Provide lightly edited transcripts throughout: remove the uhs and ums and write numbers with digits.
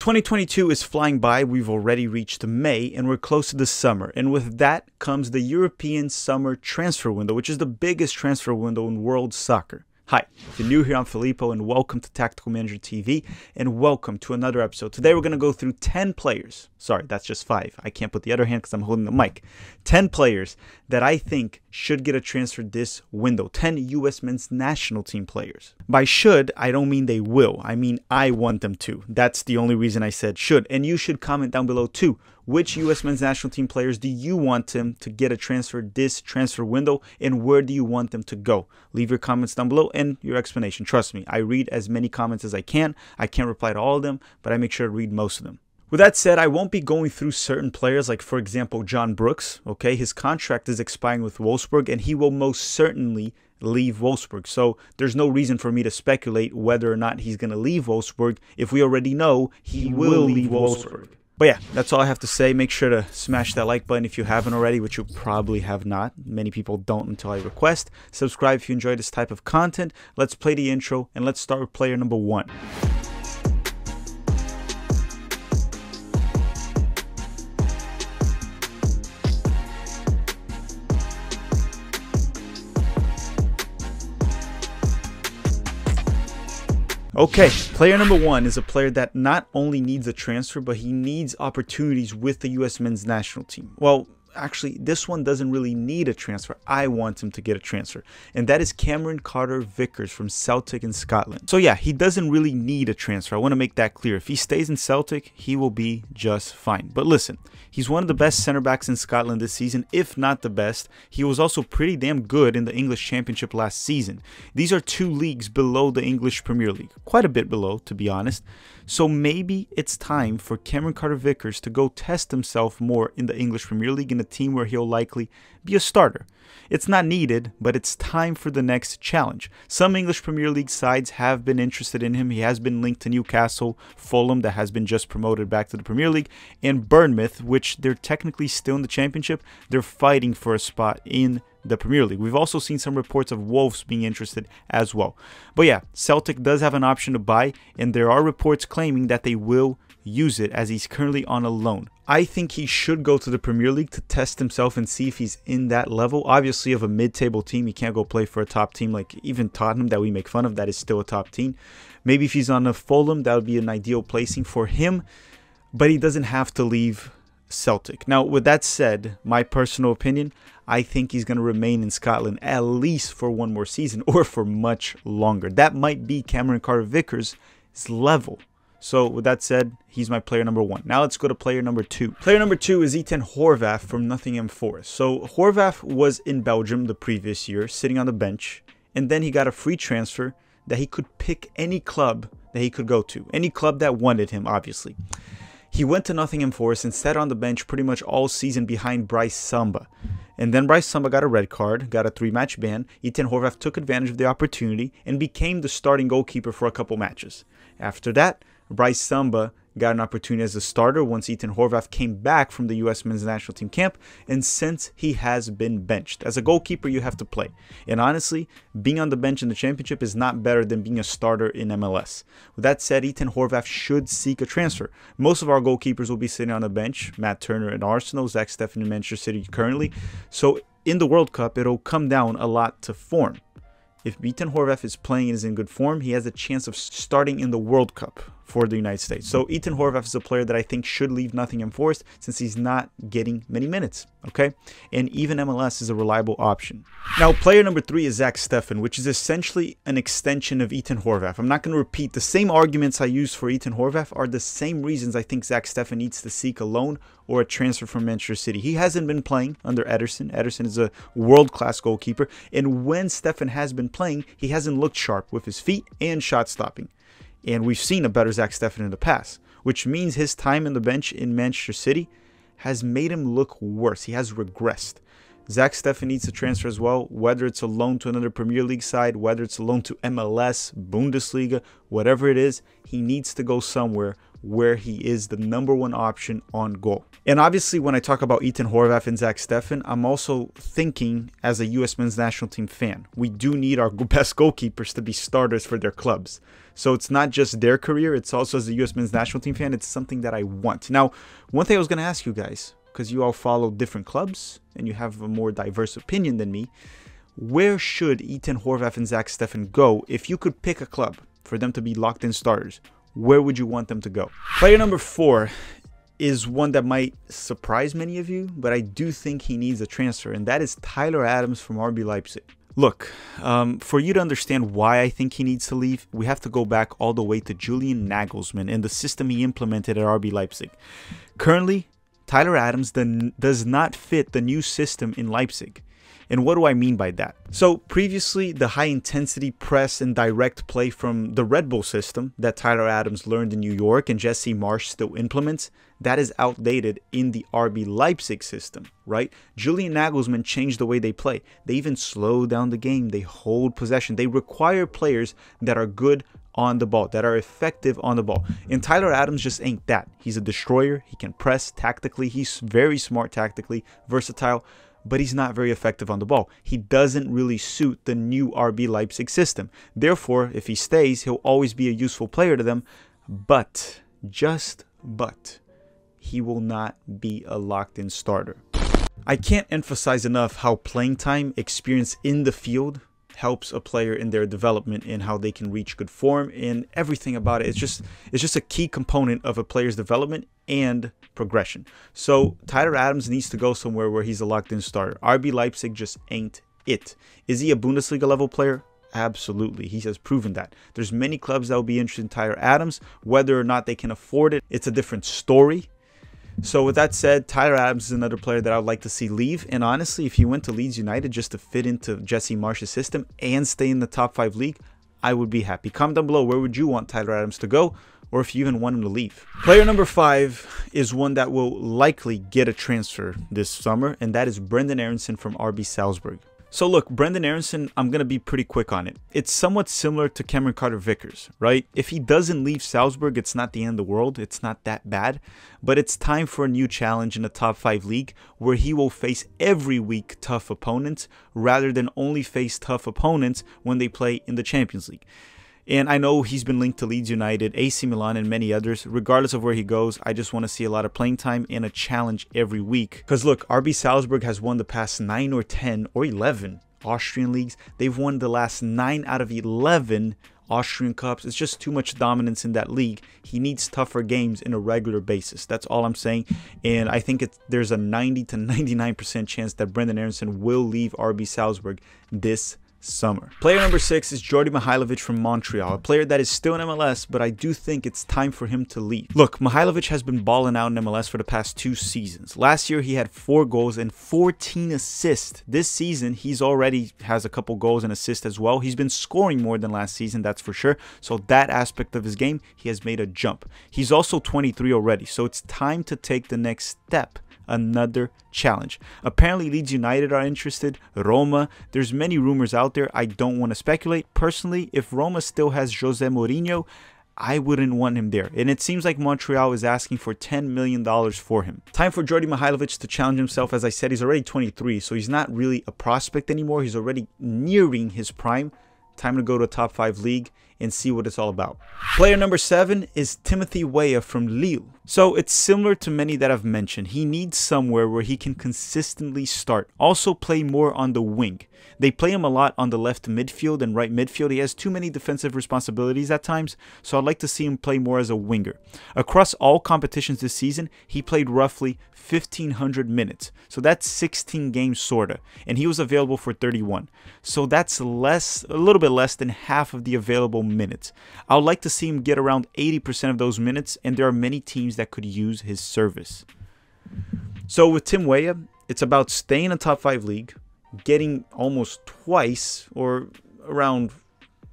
2022 is flying by. We've already reached May and we're close to the summer. And with that comes the European summer transfer window, which is the biggest transfer window in world soccer. Hi, if you're new here, I'm Filippo and welcome to Tactical Manager TV and welcome to another episode. Today we're going to go through 10 players. Sorry, that's just 5. I can't put the other hand because I'm holding the mic. 10 players that I think should get a transfer this window. 10 US men's national team players. By should, I don't mean they will. I mean I want them to. That's the only reason I said should. And you should comment down below too. Which US men's national team players do you want them to get a transfer this transfer window, and where do you want them to go? Leave your comments down below and your explanation. Trust me, I read as many comments as I can. I can't reply to all of them, but I make sure to read most of them. With that said, I won't be going through certain players, like for example, John Brooks. Okay, his contract is expiring with Wolfsburg and he will most certainly leave Wolfsburg. So there's no reason for me to speculate whether or not he's going to leave Wolfsburg if we already know he will leave Wolfsburg. But yeah, that's all I have to say. Make sure to smash that like button if you haven't already, which you probably have not. Many people don't until I request. Subscribe if you enjoy this type of content. Let's play the intro and let's start with player number 1. Okay, player number 1 is a player that not only needs a transfer, but he needs opportunities with the US men's national team. Well, actually, this one doesn't really need a transfer. I want him to get a transfer. And that is Cameron Carter-Vickers from Celtic in Scotland. So yeah, he doesn't really need a transfer. I want to make that clear. If he stays in Celtic, he will be just fine. But listen, he's one of the best center backs in Scotland this season, if not the best. He was also pretty damn good in the English Championship last season. These are 2 leagues below the English Premier League. Quite a bit below, to be honest. So maybe it's time for Cameron Carter-Vickers to go test himself more in the English Premier League in a team where he'll likely be a starter. It's not needed, but it's time for the next challenge. Some English Premier League sides have been interested in him. He has been linked to Newcastle, Fulham, that has been just promoted back to the Premier League, and Bournemouth, which they're technically still in the Championship. They're fighting for a spot in the Premier League. We've also seen some reports of Wolves being interested as well. But yeah, Celtic does have an option to buy, and there are reports claiming that they will use it as he's currently on a loan. I think he should go to the Premier League to test himself and see if he's in that level. Obviously, of a mid-table team, he can't go play for a top team like even Tottenham that we make fun of. That is still a top team. Maybe if he's on a Fulham, that would be an ideal placing for him, but he doesn't have to leave Celtic. Now, with that said, my personal opinion, I think he's going to remain in Scotland at least for one more season or for much longer. That might be Cameron Carter-Vickers' level. So with that said, he's my player number 1. Now let's go to player number 2. Player number 2 is Ethan Horvath from Nottingham Forest. So Horvath was in Belgium the previous year, sitting on the bench, and then he got a free transfer that he could pick any club that he could go to. Any club that wanted him, obviously. He went to Nottingham Forest and sat on the bench pretty much all season behind Bryce Samba. And then Bryce Samba got a red card, got a 3-match ban. Ethan Horvath took advantage of the opportunity and became the starting goalkeeper for a couple matches. After that, Bryce Samba got an opportunity as a starter once Ethan Horvath came back from the US men's national team camp, and since he has been benched. As a goalkeeper, you have to play. And honestly, being on the bench in the Championship is not better than being a starter in MLS. With that said, Ethan Horvath should seek a transfer. Most of our goalkeepers will be sitting on the bench. Matt Turner in Arsenal, Zack Steffan in Manchester City currently. So in the World Cup, it'll come down a lot to form. If Ethan Horvath is playing and is in good form, he has a chance of starting in the World Cup for the United States. So Ethan Horvath is a player that I think should leave Nottingham Forest since he's not getting many minutes, okay? And even MLS is a reliable option. Now, player number 3 is Zack Steffan, which is essentially an extension of Ethan Horvath. I'm not going to repeat. The same arguments I used for Ethan Horvath are the same reasons I think Zack Steffan needs to seek a loan or a transfer from Manchester City. He hasn't been playing under Ederson. Ederson is a world-class goalkeeper, and when Steffan has been playing, he hasn't looked sharp with his feet and shot stopping. And we've seen a better Zack Steffan in the past, which means his time on the bench in Manchester City has made him look worse. He has regressed. Zack Steffan needs to transfer as well, whether it's a loan to another Premier League side, whether it's a loan to MLS, Bundesliga, whatever it is, he needs to go somewhere where he is the #1 option on goal. And obviously, when I talk about Ethan Horvath and Zack Steffan, I'm also thinking as a US men's national team fan. We do need our best goalkeepers to be starters for their clubs. So it's not just their career, it's also as a US men's national team fan, it's something that I want. Now, one thing I was going to ask you guys, because you all follow different clubs and you have a more diverse opinion than me, where should Ethan Horvath and Zack Steffan go if you could pick a club for them to be locked-in starters? Where would you want them to go? Player number 4 is one that might surprise many of you, but I do think he needs a transfer, and that is Tyler Adams from RB Leipzig. Look, for you to understand why I think he needs to leave, we have to go back all the way to Julian Nagelsmann and the system he implemented at RB Leipzig. Currently, Tyler Adams does not fit the new system in Leipzig. And what do I mean by that? So previously, the high intensity press and direct play from the Red Bull system that Tyler Adams learned in New York and Jesse Marsch still implements, that is outdated in the RB Leipzig system, right? Julian Nagelsmann changed the way they play. They even slow down the game. They hold possession. They require players that are good on the ball, that are effective on the ball. And Tyler Adams just ain't that. He's a destroyer. He can press tactically. He's very smart tactically, versatile, but he's not very effective on the ball. He doesn't really suit the new RB Leipzig system. Therefore, if he stays, he'll always be a useful player to them, but, just but, he will not be a locked-in starter. I can't emphasize enough how playing time, experience in the field, helps a player in their development and how they can reach good form, and everything about it. It's just a key component of a player's development and progression. So Tyler Adams needs to go somewhere where he's a locked-in starter. RB Leipzig just ain't it. Is he a Bundesliga level player? Absolutely. He has proven that. There's many clubs that will be interested in Tyler Adams. Whether or not they can afford it, it's a different story. So with that said, Tyler Adams is another player that I would like to see leave. And honestly, if he went to Leeds United just to fit into Jesse Marsch's system and stay in the top 5 league, I would be happy. Comment down below, where would you want Tyler Adams to go? Or if you even want him to leave. Player number 5 is one that will likely get a transfer this summer, and that is Brenden Aaronson from RB Salzburg. So look, Brenden Aaronson, I'm going to be pretty quick on it. It's somewhat similar to Cameron Carter-Vickers, right? If he doesn't leave Salzburg, it's not the end of the world. It's not that bad. But it's time for a new challenge in a top 5 league where he will face every week tough opponents rather than only face tough opponents when they play in the Champions League. And I know he's been linked to Leeds United, AC Milan, and many others. Regardless of where he goes, I just want to see a lot of playing time and a challenge every week. Because look, RB Salzburg has won the past 9 or 10 or 11 Austrian leagues. They've won the last 9 out of 11 Austrian Cups. It's just too much dominance in that league. He needs tougher games in a regular basis. That's all I'm saying. And I think there's a 90 to 99% chance that Brenden Aaronson will leave RB Salzburg this summer. Player number 6 is Djordje Mihailovic from Montreal, a player that is still in MLS, but I do think it's time for him to leave. Look, Mihailovic has been balling out in MLS for the past 2 seasons. Last year, he had 4 goals and 14 assists. This season, he's already has a couple goals and assists as well. He's been scoring more than last season, that's for sure. So that aspect of his game, he has made a jump. He's also 23 already, so it's time to take the next step. Another challenge. Apparently Leeds United are interested, Roma. There's many rumors out there. I don't want to speculate. Personally, if Roma still has Jose Mourinho, I wouldn't want him there. And it seems like Montreal is asking for $10 million for him. Time for Djordje Mihailovic to challenge himself. As I said, he's already 23, so he's not really a prospect anymore. He's already nearing his prime. Time to go to a top 5 league and see what it's all about. Player number 7 is Timothy Weah from Lille. So it's similar to many that I've mentioned. He needs somewhere where he can consistently start. Also play more on the wing. They play him a lot on the left midfield and right midfield. He has too many defensive responsibilities at times, so I'd like to see him play more as a winger. Across all competitions this season, he played roughly 1,500 minutes. So that's 16 games sorta, and he was available for 31. So that's a little bit less than half of the available minutes. I would like to see him get around 80% of those minutes, and there are many teams that could use his service. So with Tim Weah, it's about staying in a top 5 league, getting almost twice or around,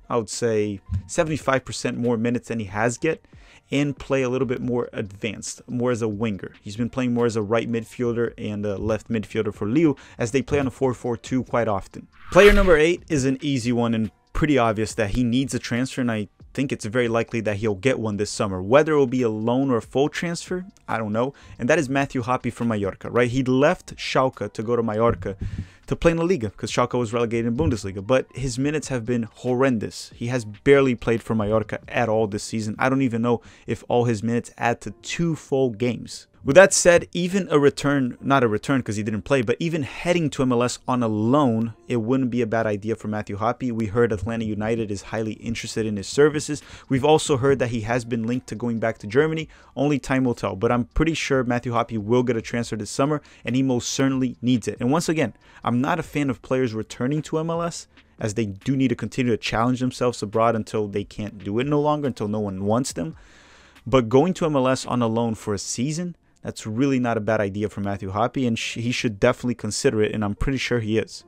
I would say, 75% more minutes than he has get, and play a little bit more advanced, more as a winger. He's been playing more as a right midfielder and a left midfielder for Lille, as they play on a 4-4-2 quite often. Player number 8 is an easy one and pretty obvious that he needs a transfer, and I think it's very likely that he'll get one this summer. Whether it will be a loan or a full transfer, I don't know. And that is Matthew Hoppe from Mallorca, right? He left Schalke to go to Mallorca to to play in La Liga because Schalke was relegated in Bundesliga. But his minutes have been horrendous. He has barely played for Mallorca at all this season. I don't even know if all his minutes add to 2 full games. With that said, even a return, not a return because he didn't play, but even heading to MLS on a loan, it wouldn't be a bad idea for Matthew Hoppe. We heard Atlanta United is highly interested in his services. We've also heard that he has been linked to going back to Germany. Only time will tell, but I'm pretty sure Matthew Hoppe will get a transfer this summer, and he most certainly needs it. And once again, I'm not a fan of players returning to MLS, as they do need to continue to challenge themselves abroad until they can't do it no longer, until no one wants them. But going to MLS on a loan for a season, that's really not a bad idea for Matthew Hoppe, and he should definitely consider it, and I'm pretty sure he is.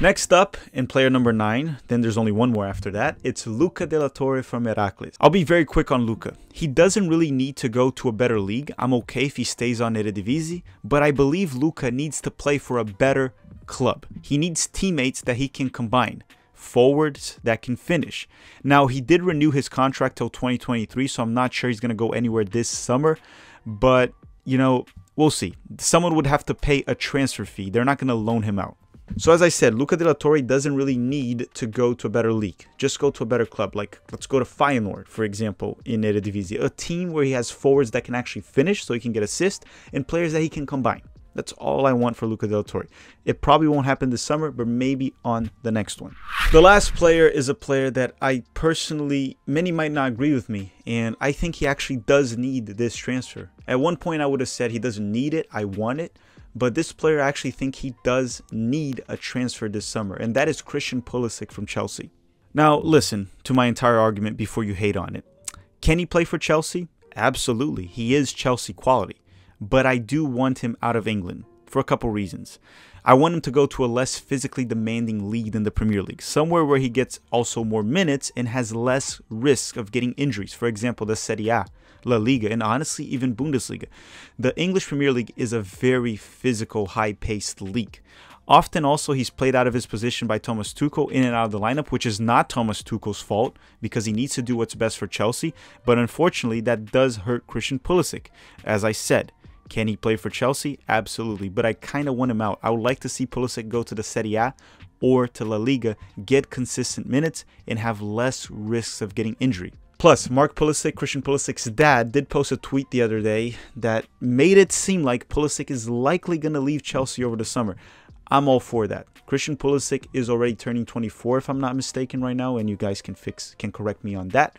Next up, in player number 9, then there's only one more after that, it's Luca de la Torre from Heracles. I'll be very quick on Luca. He doesn't really need to go to a better league. I'm okay if he stays on Eredivisie, but I believe Luca needs to play for a better club. He needs teammates that he can combine, forwards that can finish. Now, he did renew his contract till 2023, so I'm not sure he's going to go anywhere this summer, but you know, we'll see. Someone would have to pay a transfer fee. They're not going to loan him out. So as I said, Luca de la Torre doesn't really need to go to a better league. Just go to a better club. Like, let's go to Feyenoord, for example, in Eredivisie. A team where he has forwards that can actually finish so he can get assists and players that he can combine. That's all I want for Luca de la Torre. It probably won't happen this summer, but maybe on the next one. The last player is a player that I personally, many might not agree with me, and I think he actually does need this transfer. At one point I would have said he doesn't need it, I want it, but this player I actually think he does need a transfer this summer, and that is Christian Pulisic from Chelsea. Now listen to my entire argument before you hate on it. Can he play for Chelsea? Absolutely, he is Chelsea quality. But I do want him out of England for a couple reasons. I want him to go to a less physically demanding league than the Premier League, somewhere where he gets also more minutes and has less risk of getting injuries. For example, the Serie A, La Liga, and honestly even Bundesliga. The English Premier League is a very physical, high-paced league. Often also he's played out of his position by Thomas Tuchel in and out of the lineup, which is not Thomas Tuchel's fault because he needs to do what's best for Chelsea. But unfortunately, that does hurt Christian Pulisic. As I said, can he play for Chelsea? Absolutely, but I kind of want him out. I would like to see Pulisic go to the Serie A or to La Liga, get consistent minutes, and have less risks of getting injury. Plus, Mark Pulisic, Christian Pulisic's dad, did post a tweet the other day that made it seem like Pulisic is likely going to leave Chelsea over the summer. I'm all for that. Christian Pulisic is already turning 24, if I'm not mistaken, right now, and you guys can correct me on that.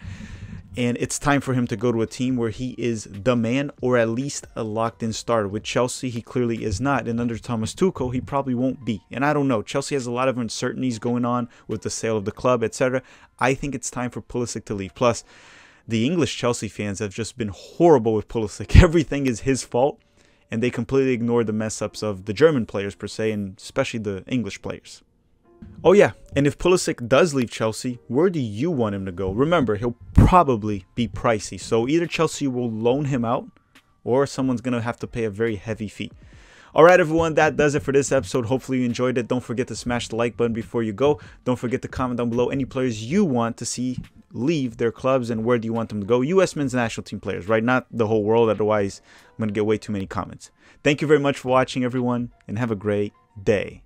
And it's time for him to go to a team where he is the man, or at least a locked-in starter. With Chelsea, he clearly is not. And under Thomas Tuchel, he probably won't be. And I don't know. Chelsea has a lot of uncertainties going on with the sale of the club, etc. I think it's time for Pulisic to leave. Plus, the English Chelsea fans have just been horrible with Pulisic. Everything is his fault. And they completely ignore the mess-ups of the German players, per se, and especially the English players. Oh yeah, and if Pulisic does leave Chelsea, where do you want him to go? Remember, he'll probably be pricey, so either Chelsea will loan him out, or someone's going to have to pay a very heavy fee. Alright everyone, that does it for this episode. Hopefully you enjoyed it. Don't forget to smash the like button before you go. Don't forget to comment down below any players you want to see leave their clubs and where do you want them to go. US men's national team players, right? Not the whole world, otherwise I'm going to get way too many comments. Thank you very much for watching everyone, and have a great day.